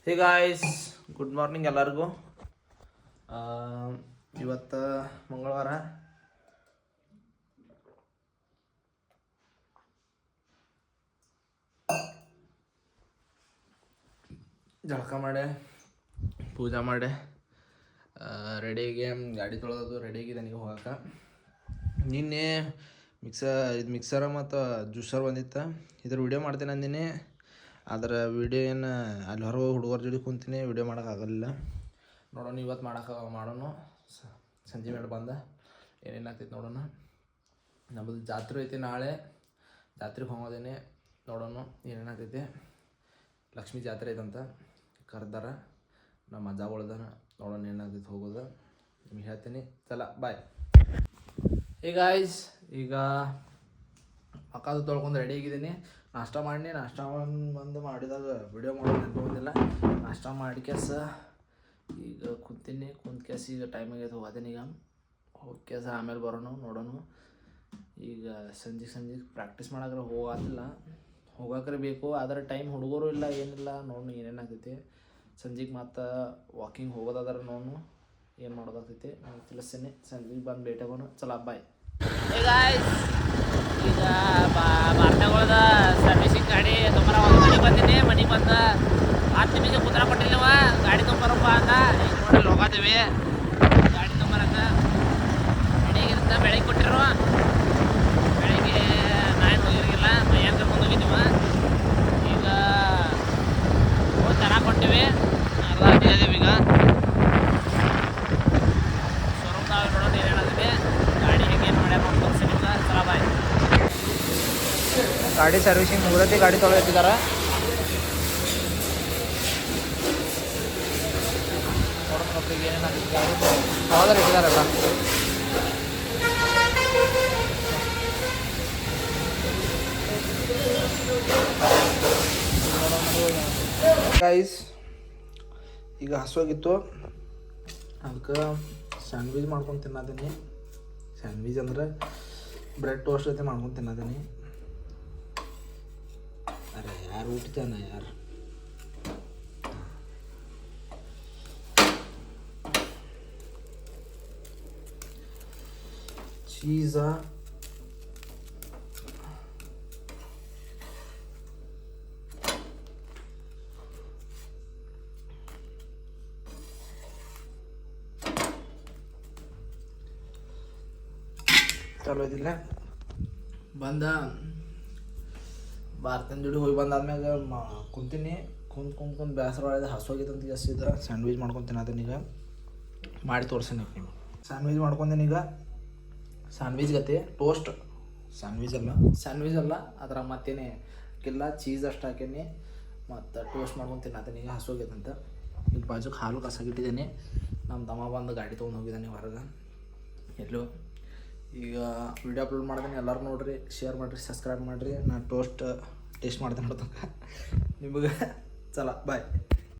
Hey guys, good morning ಎಲ್ಲರಿಗೂ. ಇವತ್ತು ಮಂಗಳವಾರ. ಜಳಕ ಮಾಡೆ, ಪೂಜೆ ಮಾಡೆ, ರೆಡಿಗೆ ಗಾಡಿ ತೊಳೆದು ರೆಡಿಯಾಗಿದೆ ನೀವು ಹೋಗಕ್ಕೆ. ನಿನ್ನೆ ಮಿಕ್ಸರ ಮತ್ತು ಜ್ಯೂಸರ್ ಬಂದಿತ್ತು. ಇದ್ರ ವಿಡಿಯೋ ಮಾಡ್ತೇನೆ ಅಂದಿನಿ. ಅದರ ವಿಡಿಯೋ ಏನು ಅಲ್ಲಿ ಹೊರಗೆ ಹುಡುಗರ ಜೋಡಿ ಕುಂತೀನಿ, ವಿಡಿಯೋ ಮಾಡೋಕ್ಕಾಗಲಿಲ್ಲ. ನೋಡೋಣ ಇವತ್ತು ಮಾಡೋಣ. ಸಂಜೆ ಮೇಲೆ ಬಂದ ಏನೇನಾಗ್ತೈತೆ ನೋಡೋಣ. ನಮ್ಮದು ಜಾತ್ರೆ ಐತಿ ನಾಳೆ, ಜಾತ್ರೆಗೆ ಹೋಗೋದೇನೆ. ನೋಡೋಣ ಏನೇನಾಗ್ತೈತಿ. ಲಕ್ಷ್ಮೀ ಜಾತ್ರೆ ಐತಂತ ಕರೆದಾರ, ನಮ್ಮ ಅಜ್ಜಗಳದಾರ. ನೋಡೋಣ ಏನಾಗ್ತೈತೆ ಹೋಗೋದು, ನಿಮ್ಗೆ ಹೇಳ್ತೀನಿ. ಚಲ ಬಾಯ್. ಈಗ ಗಾಯ್ಸ್, ಈಗ ಮಕ್ಕಳು ತೊಳ್ಕೊಂಡು ರೆಡಿ ಆಗಿದ್ದೀನಿ. ನಾಷ್ಟ ಬಂದು ಮಾಡಿದಾಗ ವಿಡಿಯೋ ಮಾಡೋದು ನೆನಪೋದಿಲ್ಲ. ನಾಷ್ಟ ಮಾಡಿ ಕೆಸ ಈಗ ಕುಂತೀನಿ. ಕೆಸ ಈಗ ಟೈಮ್ ಆಗೈತೆ ಹೋಗೋದೇನೆ. ಈಗ ಹೋಗಿ ಕೆಸ ಆಮೇಲೆ ಬರೋಣ, ನೋಡೋಣ. ಈಗ ಸಂಜೆ ಪ್ರಾಕ್ಟೀಸ್ ಮಾಡೋಕ್ರೆ ಹೋಗಾಕ್ರೆ ಬೇಕು. ಆದರೆ ಟೈಮ್ ಹುಡುಗರು ಇಲ್ಲ, ಏನಿಲ್ಲ. ನೋಡೋಣ ಏನೇನಾಗ್ತೈತಿ. ಸಂಜೆಗೆ ಮತ್ತು ವಾಕಿಂಗ್ ಹೋಗೋದಾದ್ರೆ ನೋಡೋಣ ಏನು ಮಾಡೋದಾಗ್ತೈತಿ. ನಾನು ತಿಳಿಸ್ತೀನಿ. ಸಂಜೆಗೆ ಬಂದು ಭೇಟಿ ಆಗೋಣ. ಚಲ ಬಾಯ್. ಈಗ ಬಾರ್ನೆಗಳದ ಸರ್ವಿಸಿಂಗ್ ಗಾಡಿ ತೊಂಬರ ಮನೆಗೆ ಬಂದೀನಿ. ಮನೆಗೆ ಬಂದ 10 ನಿಮಿಷ ಕುಂದ್ರ ಕೊಟ್ಟಿಲ್ಲವ. ಗಾಡಿ ತೊಂಬರಪ್ಪ ಅಂತ ಈಗ ನೋಡಿ ಹೋಗೋತೀವಿ. ಗಾಡಿ ತೊಂಬರಕ್ಕೆ ರೆಡಿಯಾಗಿರುತ್ತೆ. ಬೆಳಗ್ಗೆ ಕೊಟ್ಟಿರುವ ಬೆಳಗ್ಗೆ 9 ಹೋಗಿರಲಿಲ್ಲ, ಮೈಯಾಗ ಕರ್ಕೊಂಡು ಹೋಗಿದ್ದೀವ. ಈಗ ಹೋಗಿ ತರಕ್ಕೆ ಹೊಂಟಿವಿ. ಅರ್ಧ ಹತ್ತಿದ್ದೀವಿ. ಈಗ ಶೋರೂಮ್ ತಾವು ನೋಡೋಣ ಏನೇನಾಗಿದೆ. ಗಾಡಿ ಹೇಗೇನು ಮಾಡ್ಯಾರ ನೋಡ್ಕೊಂಡು ಸರಿಲ್ಲ. ಚಲ ಬಾಯ್. ಗಾಡಿ ಸರ್ವಿಸಿಂಗ್ ಮುಗಿದೈತಿ. ಗಾಡಿ ತೊಳೆದಿದ್ದಾರೆ. ನೋಡೋಣ ಏನೇನಾಗಿದೆ. ಗಾಡಿ ಯಾವ್ದಾರು ಇಟ್ಟಿದಾರಲ್ಲ. ಗೈಸ್, ಈಗ ಹಸುವಾಗಿತ್ತು, ಅದಕ್ಕೆ ಸ್ಯಾಂಡ್ವಿಚ್ ಮಾಡ್ಕೊಂಡು ತಿನ್ನತೀನಿ. ಸ್ಯಾಂಡ್ವಿಚ್ ಅಂದ್ರೆ ಬ್ರೆಡ್ ಟೋಸ್ಟ್ ಜೊತೆ ಮಾಡ್ಕೊಂಡು ತಿನ್ನತೀನಿ. ಅರೆ ಯಾರು ಊಟತಾನ ಯಾರು. ಚೀಸ ಚಲೋ ಇದಿಲ್ಲ. ಬಂದ ಭಾರತನ ಜೋಡಿ ಹೋಗಿ ಬಂದಾದ್ಮ್ಯಾಗ ಕುಂತೀನಿ. ಕುಂತ್ಕೊಂಡು ಬೇಸರ ಒಳಗೆ ಹಸುವಾಗಿತ್ತಂತ ಜಾಸ್ತಿದ್ರೆ ಸ್ಯಾಂಡ್ವಿಚ್ ಮಾಡ್ಕೊಂಡು ತಿನ್ನತೀನಿ. ಈಗ ಮಾಡಿ ತೋರಿಸ್ತೀನಿ ನಿಮಗೆ. ಸ್ಯಾಂಡ್ವಿಚ್ ಮಾಡ್ಕೊಂಡೇನಿ. ಈಗ ಸ್ಯಾಂಡ್ವಿಚ್ ಗತೆ ಟೋಸ್ಟ್ ಸ್ಯಾಂಡ್ವಿಚ್ ಅಲ್ಲ ಅದ್ರ ಮತ್ತೇನೆ ಇಲ್ಲ. ಚೀಸ್ ಅಷ್ಟು ಹಾಕೀನಿ ಮತ್ತು ಟೋಸ್ಟ್ ಮಾಡ್ಕೊಂಡು ತಿನ್ನತೀನಿ. ಈಗ ಹಸುವಾಗೈತಂತ. ಈಗ ಬಾಜುಗೆ ಹಾಲು ಕಸಾಗಿಟ್ಟಿದ್ದೀನಿ. ನಮ್ಮ ತಮ್ಮ ಬಂದು ಗಾಡಿ ತೊಗೊಂಡು ಹೋಗಿದ್ದಾನೆ ಹೊರಗೆ ಎಲ್ಲೋ. ಈಗ ವಿಡಿಯೋ ಅಪ್ಲೋಡ್ ಮಾಡ್ತೀನಿ. ಎಲ್ಲರೂ ನೋಡಿರಿ, ಶೇರ್ ಮಾಡಿರಿ, ಸಬ್ಸ್ಕ್ರೈಬ್ ಮಾಡಿರಿ. ನಾನು ಟೇಸ್ಟ್ ಮಾಡ್ತೇನೆ ನೋಡ್ತಂಗ ನಿಮಗೆ. ಚಲ ಬಾಯ್.